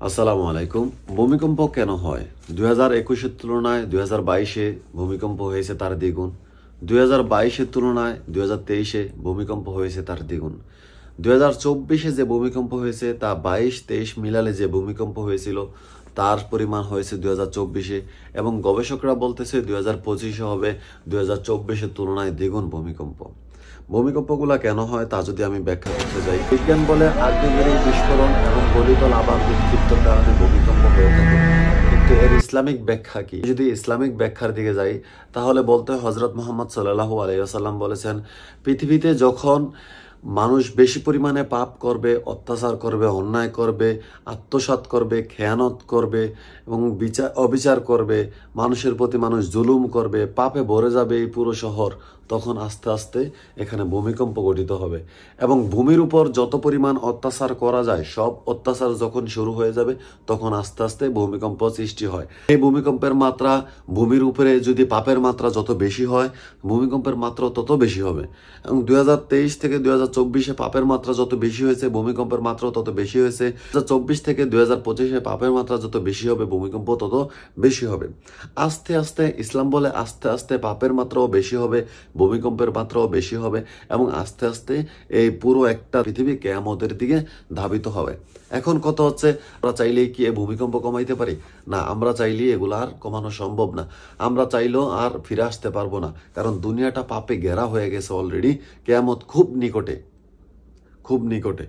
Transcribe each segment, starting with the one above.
আসসালামু আলাইকুম। ভূমিকম্প কেন হয়? 2021-এর তুলনায় 2022-এ ভূমিকম্প হয়েছে তার দ্বিগুণ। 2022-এর তুলনায় 2023-এ ভূমিকম্প হয়েছে তার দ্বিগুণ। 2024-এ যে ভূমিকম্প হয়েছে তা 22-23 মিলালে যে ভূমিকম্প হয়েছিল তার পরিমাণ হয়েছে 2024-এ, এবং গবেষকরা বলতেছে 2025-এ হবে 2024-এর তুলনায় দ্বিগুণ ভূমিকম্প। ভূমিকম্পগুলা কেন হয় তা যদি আমি ব্যাখ্যা করতে যাই, বিজ্ঞান বলে আগ্নেয়গিরির বিস্ফোরণ এবং গলিত লাভার উৎক্ষিপ্তর কারণে ভূমিকম্প হয়ে থাকে। কিন্তু এর ইসলামিক ব্যাখ্যা কি? যদি ইসলামিক ব্যাখ্যার দিকে যাই তাহলে বলতে হয় হযরত মুহাম্মদ সাল্লাল্লাহু আলাইহি ওয়াসাল্লাম বলেছেন, পৃথিবীতে যখন মানুষ বেশি পরিমাণে পাপ করবে, অত্যাচার করবে, অন্যায় করবে, আত্মসাৎ করবে, খেয়ানত করবে এবং অবিচার করবে, মানুষের প্রতি মানুষ জুলুম করবে, পাপে ভরে যাবে এই পুরো শহর, তখন আস্তে আস্তে এখানে ভূমিকম্প গঠিত হবে। এবং ভূমির উপর যত পরিমাণ অত্যাচার করা যায় সব অত্যাচার যখন শুরু হয়ে যাবে তখন আস্তে আস্তে ভূমিকম্প সৃষ্টি হয়। এই ভূমিকম্পের মাত্রা, ভূমির উপরে যদি পাপের মাত্রা যত বেশি হয় ভূমিকম্পের মাত্রা তত বেশি হবে। এবং 2023 থেকে 2024-এ পাপের মাত্রা যত বেশি হয়েছে ভূমিকম্পের মাত্রা তত বেশি হয়েছে। 2024 থেকে 2025-এ পাপের মাত্রা যত বেশি হবে ভূমিকম্প তত বেশি হবে। আস্তে আস্তে ইসলাম বলে আস্তে আস্তে পাপের মাত্রাও বেশি হবে, ভূমিকম্পের মাত্রাও বেশি হবে, এবং আস্তে আস্তে এই পুরো একটা পৃথিবী কিয়ামতের দিকে ধাবিত হবে। এখন কথা হচ্ছে, আমরা চাইলেই কি এই ভূমিকম্প কমাইতে পারি? না, আমরা চাইলেই এগুলো আর কমানো সম্ভব না। আমরা চাইলেও আর ফিরে আসতে পারবো না, কারণ দুনিয়াটা পাপে ঘেরা হয়ে গেছে অলরেডি। কিয়ামত খুব নিকটে, খুব নিকটে।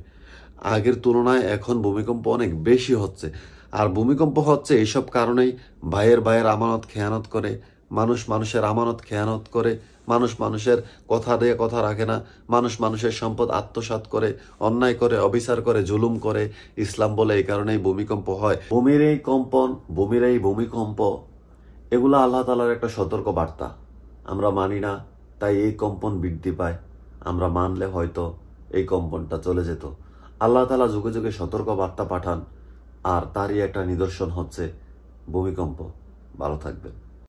আগের তুলনায় এখন ভূমিকম্প অনেক বেশি হচ্ছে। আর ভূমিকম্প হচ্ছে এইসব কারণেই, ভাইয়ের আমানত খেয়ানত করে, মানুষ মানুষের আমানত খেয়ানত করে, মানুষ মানুষের কথা দিয়ে কথা রাখে না, মানুষ মানুষের সম্পদ আত্মসাৎ করে, অন্যায় করে, অবিচার করে, জুলুম করে। ইসলাম বলে এই কারণেই ভূমিকম্প হয়। ভূমির এই কম্পন, ভূমির এই ভূমিকম্প, এগুলো আল্লাহ তাআলার একটা সতর্ক বার্তা। আমরা মানি না, তাই এই কম্পন বৃদ্ধি পায়। আমরা মানলে হয়তো এই কম্পনটা চলে যেত। আল্লাহ তাআলা যুগে যুগে সতর্ক বার্তা পাঠান, আর তারই একটা নিদর্শন হচ্ছে ভূমিকম্প। ভালো থাকবেন।